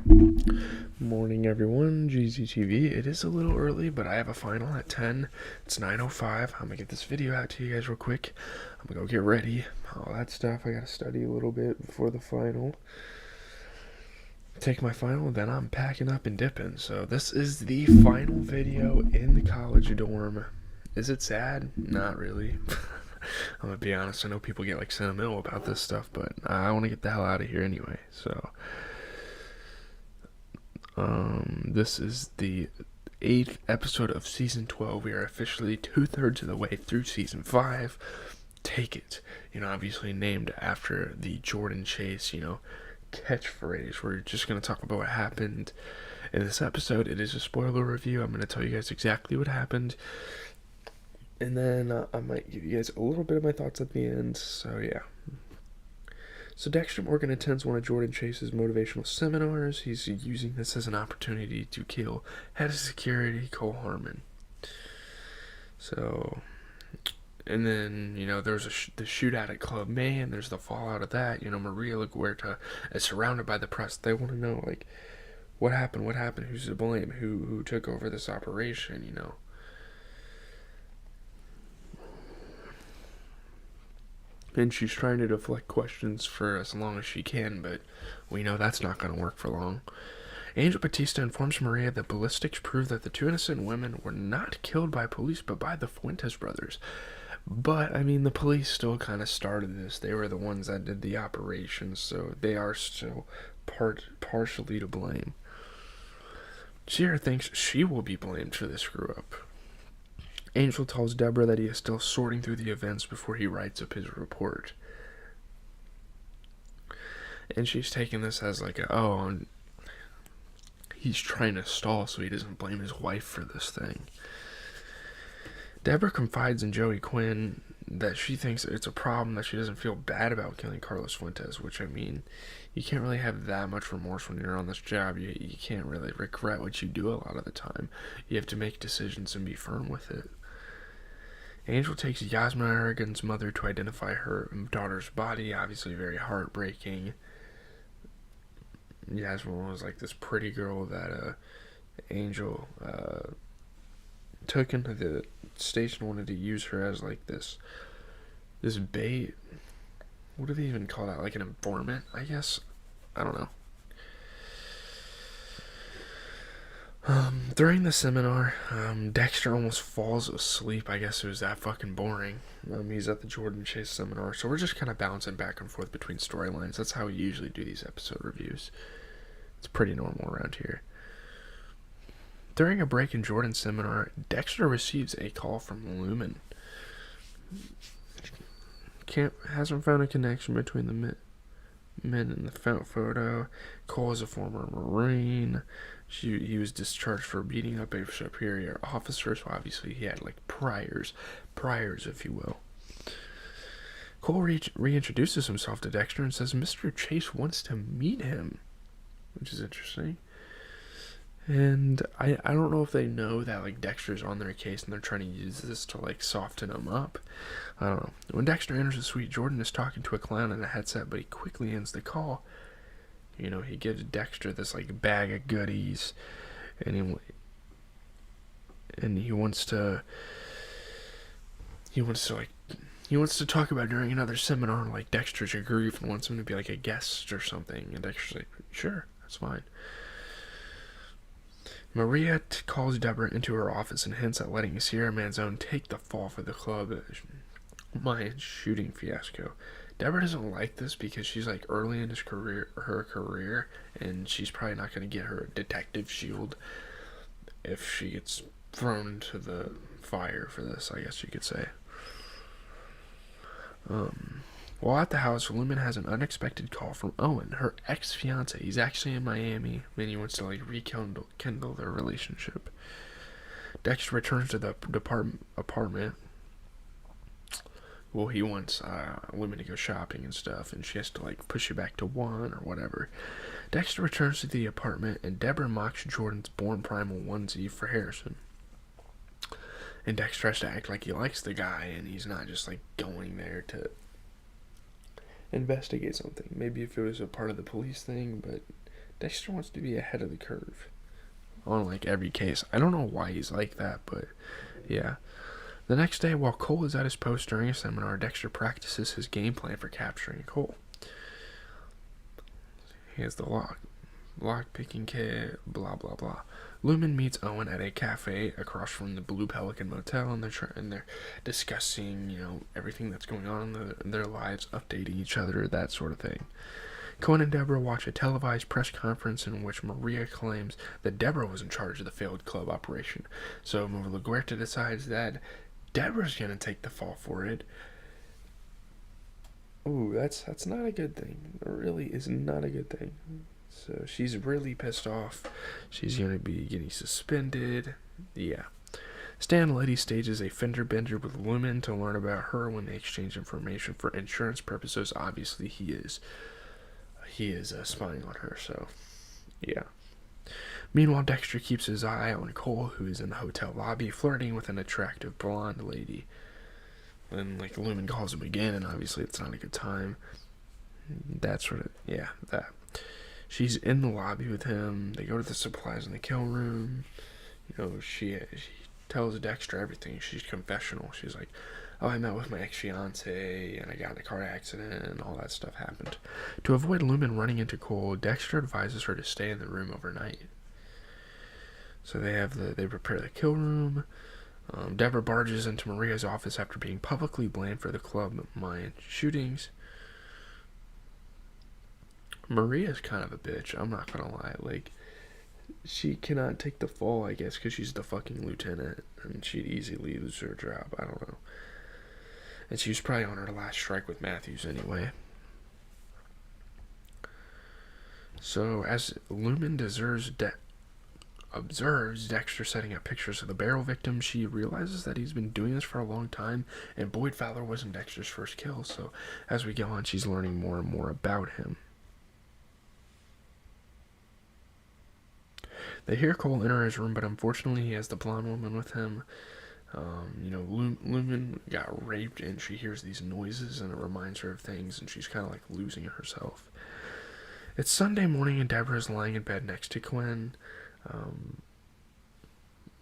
Morning everyone, GZTV. It is a little early, but I have a final at 10. It's 9:05. I'm gonna get this video out to you guys real quick. I'm gonna go get ready, all that stuff. I gotta study a little bit before the final. Take my final, then I'm packing up and dipping. So this is the final video in the college dorm. Is it sad? Not really. I'm gonna be honest, I know people get like sentimental about this stuff, but I want to get the hell out of here anyway. So this is the 8th episode of season 12. We are officially 2/3 of the way through season 5. Take it. Obviously named after the Jordan Chase, catchphrase. We're just going to talk about what happened in this episode. It is a spoiler review. I'm going to tell you guys exactly what happened. And then I might give you guys a little bit of my thoughts at the end. So, yeah. So Dexter Morgan attends one of Jordan Chase's motivational seminars. He's using this as an opportunity to kill head of security Cole Harmon. So, and then, there's the shootout at Club May, and there's the fallout of that. Maria LaGuerta is surrounded by the press. They want to know, what happened, who's to blame, who took over this operation, And she's trying to deflect questions for as long as she can, but we know that's not going to work for long. Angel Batista informs Maria that ballistics prove that the two innocent women were not killed by police, but by the Fuentes brothers. But, the police still kind of started this. They were the ones that did the operation, so they are still partially to blame. Sierra thinks she will be blamed for this screw-up. Angel tells Deborah that he is still sorting through the events before he writes up his report. And she's taking this as he's trying to stall so he doesn't blame his wife for this thing. Deborah confides in Joey Quinn that she thinks it's a problem that she doesn't feel bad about killing Carlos Fuentes, which, you can't really have that much remorse when you're on this job. You can't really regret what you do a lot of the time. You have to make decisions and be firm with it. Angel takes Yasmin Aragon's mother to identify her daughter's body. Obviously very heartbreaking. Yasmin was this pretty girl that Angel took into the station, wanted to use her as this bait. What do they even call that? An informant, I guess? I don't know. During the seminar, Dexter almost falls asleep. I guess it was that fucking boring. He's at the Jordan Chase seminar, so we're just kind of bouncing back and forth between storylines. That's how we usually do these episode reviews. It's pretty normal around here. During a break in Jordan's seminar, Dexter receives a call from Lumen. Hasn't found a connection between the men in the photo. Cole is a former Marine. He was discharged for beating up a superior officer, so obviously he had priors, if you will. Cole reintroduces himself to Dexter and says Mr. Chase wants to meet him, which is interesting. And I don't know if they know that Dexter's on their case and they're trying to use this to soften him up. I don't know. When Dexter enters the suite, Jordan is talking to a clown in a headset, but he quickly ends the call. He gives Dexter this bag of goodies, and he wants to talk about during another seminar. Dexter's aggrieved and wants him to be a guest or something, and Dexter's sure, that's fine. Maria calls Deborah into her office and hints at letting Sierra Manzone take the fall for the club Mayan shooting fiasco. Deborah doesn't like this because she's early in her career, and she's probably not going to get her detective shield if she gets thrown into the fire for this, I guess you could say. While at the house, Lumen has an unexpected call from Owen, her ex-fiance. He's actually in Miami, and he wants to rekindle their relationship. Dexter returns to the apartment. Well, he wants Lumen to go shopping and stuff, and she has to push it back to 1 or whatever. Dexter returns to the apartment, and Deborah mocks Jordan's Born Primal onesie for Harrison. And Dexter has to act like he likes the guy, and he's not just going there to investigate something. Maybe if it was a part of the police thing, but Dexter wants to be ahead of the curve on like every case. I don't know why he's like that, but yeah. The next day, while Cole is at his post during a seminar, Dexter practices his game plan for capturing Cole. He has the lock-picking kit, blah, blah, blah. Lumen meets Owen at a cafe across from the Blue Pelican Motel, and they're discussing, everything that's going on in their lives, updating each other, that sort of thing. Cohen and Deborah watch a televised press conference in which Maria claims that Deborah was in charge of the failed club operation. So LaGuerta decides that Deborah's gonna take the fall for it. Ooh, that's not a good thing. It really is not a good thing. So she's really pissed off. She's gonna be getting suspended. Yeah. Stan Liddy stages a fender bender with Lumen to learn about her when they exchange information for insurance purposes. Obviously, he is spying on her. So, yeah. Meanwhile, Dexter keeps his eye on Cole, who is in the hotel lobby, flirting with an attractive blonde lady. And, Lumen calls him again, and obviously it's not a good time. That. She's in the lobby with him. They go to the supplies in the kill room. She tells Dexter everything. She's confessional. She's like, oh, I met with my ex-fiance, and I got in a car accident, and all that stuff happened. To avoid Lumen running into Cole, Dexter advises her to stay in the room overnight. So they prepare the kill room. Deborah barges into Maria's office after being publicly blamed for the Club Mayan shootings. Maria's kind of a bitch, I'm not gonna lie. She cannot take the fall, I guess, because she's the fucking lieutenant, and she'd easily lose her job, I don't know. And she was probably on her last strike with Matthews anyway. So, as Lumen observes Dexter setting up pictures of the barrel victim, she realizes that he's been doing this for a long time, and Boyd Fowler wasn't Dexter's first kill, so as we go on, she's learning more and more about him. They hear Cole enter his room, but unfortunately he has the blonde woman with him. Lumen got raped, and she hears these noises, and it reminds her of things, and she's kind of losing herself. It's Sunday morning, and Deborah's lying in bed next to Quinn.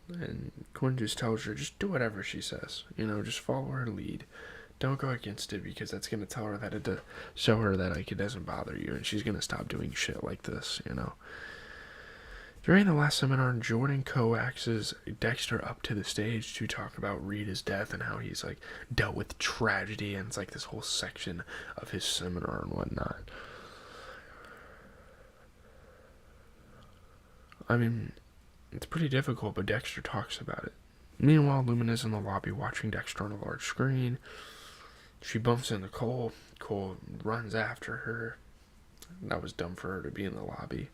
And Quinn just tells her, just do whatever she says. Just follow her lead. Don't go against it, because that's going to tell her that show her that it doesn't bother you, and she's going to stop doing shit like this, During the last seminar, Jordan coaxes Dexter up to the stage to talk about Rita's death and how he's dealt with tragedy, and it's this whole section of his seminar and whatnot. I mean, it's pretty difficult, but Dexter talks about it. Meanwhile, Lumen is in the lobby watching Dexter on a large screen. She bumps into Cole. Cole runs after her. That was dumb for her to be in the lobby.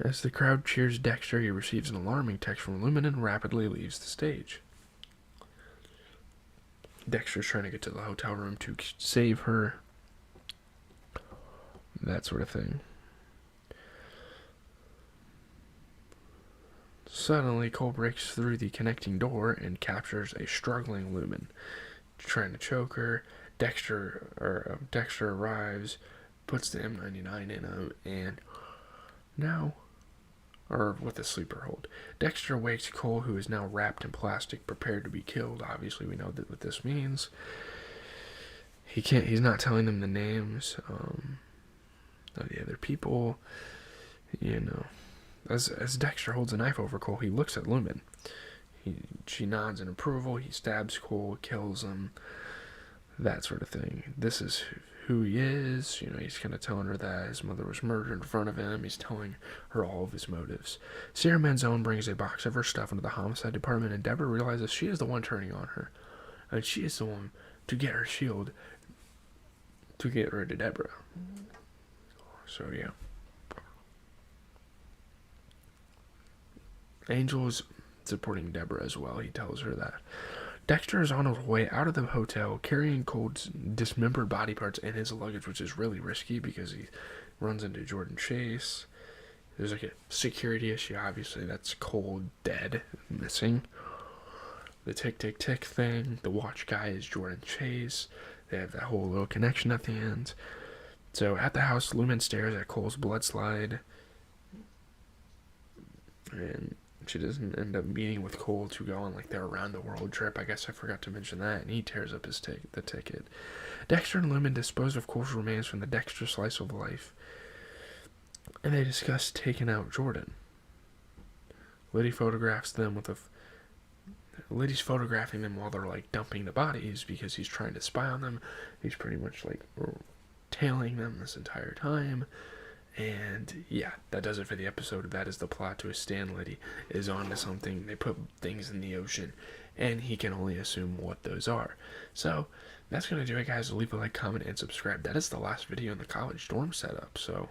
As the crowd cheers Dexter, he receives an alarming text from Lumen and rapidly leaves the stage. Dexter's trying to get to the hotel room to save her. That sort of thing. Suddenly, Cole breaks through the connecting door and captures a struggling Lumen. Trying to choke her, Dexter arrives, puts the M99 in him, and now, with a sleeper hold, Dexter wakes Cole, who is now wrapped in plastic, prepared to be killed. Obviously, we know what this means. He's not telling them the names of the other people. As Dexter holds a knife over Cole, he looks at Lumen. She nods in approval. He stabs Cole, kills him, that sort of thing. This is who he is. He's kind of telling her that his mother was murdered in front of him. He's telling her all of his motives. Sarah Manzone brings a box of her stuff into the homicide department, and Deborah realizes she is the one turning on her. And she is the one to get her shield to get rid of Deborah. So, yeah. Angel's supporting Deborah as well. He tells her that. Dexter is on his way out of the hotel, carrying Cole's dismembered body parts in his luggage, which is really risky because he runs into Jordan Chase. There's a security issue, obviously. That's Cole dead, missing. The tick-tick-tick thing. The watch guy is Jordan Chase. They have that whole little connection at the end. So at the house, Lumen stares at Cole's blood slide, and she doesn't end up meeting with Cole to go on like their around the world trip. I guess I forgot to mention that, and he tears up the ticket. Dexter and Lumen dispose of Cole's remains from the Dexter slice of life, and they discuss taking out Jordan. Liddy photographs them with a. Liddy's photographing them while they're like dumping the bodies because he's trying to spy on them. He's pretty much like tailing them this entire time. And yeah, that does it for the episode. That is the plot twist. Stan Liddy is on to something. They put things in the ocean, and he can only assume what those are. So that's going to do it, guys. Leave a like, comment, and subscribe. That is the last video in the college dorm setup. So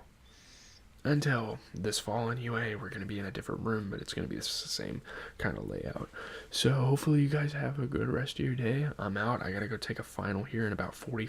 until this fall anyway, we're going to be in a different room, but it's going to be the same kind of layout. So hopefully you guys have a good rest of your day. I'm out. I got to go take a final here in about 40